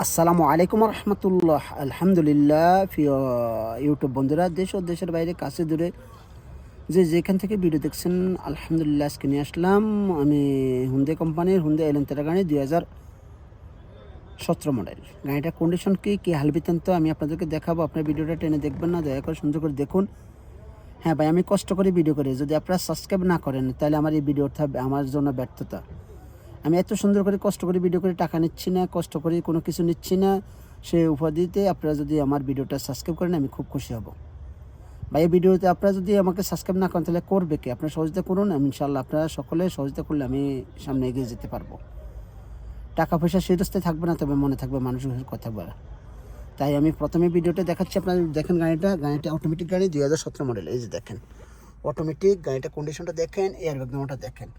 আসসালামু আলাইকুম রহমতুল্লাহ। আলহামদুলিল্লাহ। প্রিয় ইউটিউব বন্ধুরা, দেশ ও দেশের বাইরে কাছে দূরে যেখান থেকে ভিডিও দেখছেন, আলহামদুলিল্লাহ আজকে নিয়ে আসলাম আমি হুন্ডে কোম্পানির হুন্ডে এলেন্টেরা গাড়ি 2017 মডেল। গাড়িটার কন্ডিশন কী হাল বৃত্তান্ত আমি আপনাদেরকে দেখাবো। আপনার ভিডিওটা টেনে দেখবেন না, দয়া করে সুন্দর করে দেখুন। হ্যাঁ ভাই, আমি কষ্ট করে ভিডিও করি, যদি আপনারা সাবস্ক্রাইব না করেন তাহলে আমার এই ভিডিওটা আমার জন্য ব্যর্থতা। আমি এত সুন্দর করে কষ্ট করে ভিডিও করে টাকা নিচ্ছি না, কষ্ট করে কোনো কিছু নিচ্ছি না, সে উপাধিতে আপনারা যদি আমার ভিডিওটা সাবস্ক্রাইব করেন আমি খুব খুশি হব। বা এই ভিডিওতে আপনারা যদি আমাকে সাবস্ক্রাইব না করেন তাহলে করবে কি? আপনারা সহযোগিতা করুন, আমি ইনশাআল্লাহ আপনারা সকলে সহযোগিতা করলে আমি সামনে এগিয়ে যেতে পারবো। টাকা পয়সা সিরিয়াসলি থাকবে না, তবে মনে থাকবে মানুষের কথা বলা। তাই আমি প্রথমে ভিডিওটা দেখাচ্ছি, আপনারা দেখেন গাড়িটা অটোমেটিক গাড়ি 2017 মডেল। এই যে দেখেন অটোমেটিক গাড়িটা কন্ডিশনটা দেখেন, এয়ারব্যাগ নামাটা দেখেন।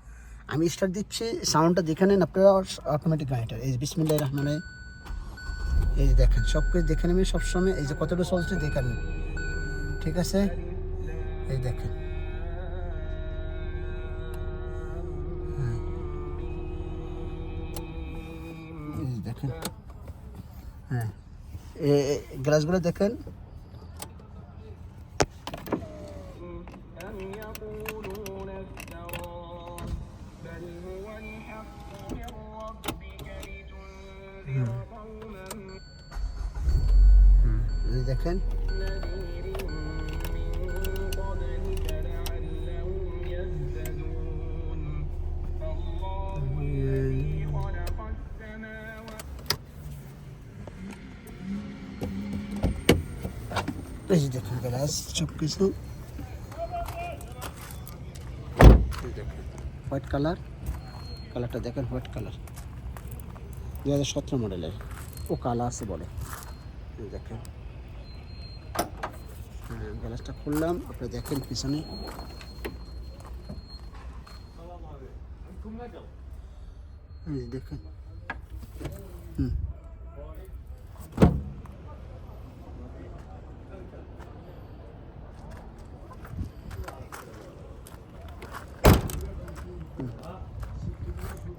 আমি স্টার্ট দিচ্ছি, সাউন্ডটা দেখে নেন আপনারা। অটোমেটিক গাড়িটা এই বিসমিল্লাহির রহমানির রহিম, এই যে দেখেন সব কিছু দেখে নেবেন সবসময়। এই যে কতটা চলছে দেখেন, ঠিক আছে? এই দেখেন, এই দেখেন, হ্যাঁ গ্লাসগুলো দেখেন। এই দেখেন, এই যে দেখেন গ্লাস সব কিছু। দেখেন হোয়াইট কালারটা দেখেন, হোয়াইট কালার 2017 মডেলের, ও কালা আছে বলে। দেখেন, হ্যাঁ গ্লাসটা খুললাম, আপনি দেখেন পিছনে দেখেন।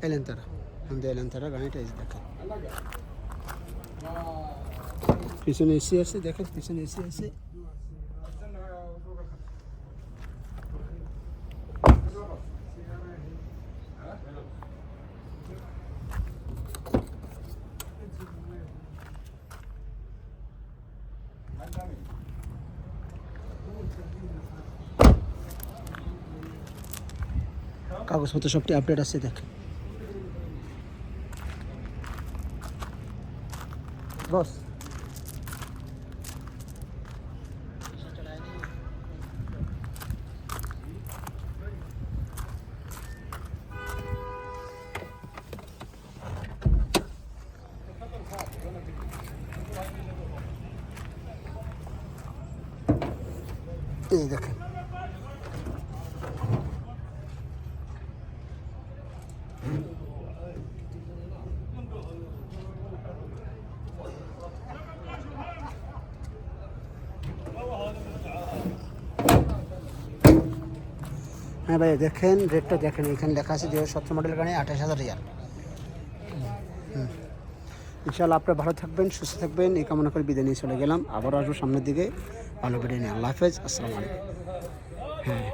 এলেন্টারা, আমাদের এলেন্টারা গাড়িটা এই যে দেখেন, পিছনে এসি আছে, দেখেন পিছনে এসি আছে। কাগজপত্র সবটি আপডেট আছে দেখেন বস। এই দেখেন, হ্যাঁ ভাই দেখেন রেটটা দেখেন, এখানে লেখা আছে 2017 মডেল গাড়ি 28,000 রিয়াল। ইনশাআল্লাহ আপনারা ভালো থাকবেন, সুস্থ থাকবেন, এই কামনা করে বিদায় নিয়ে চলে গেলাম। আবার আসবো সামনের দিকে ভালো ভিডিও নিয়ে। আল্লাহ হাফেজ, আসসালামু আলাইকুম। হ্যাঁ।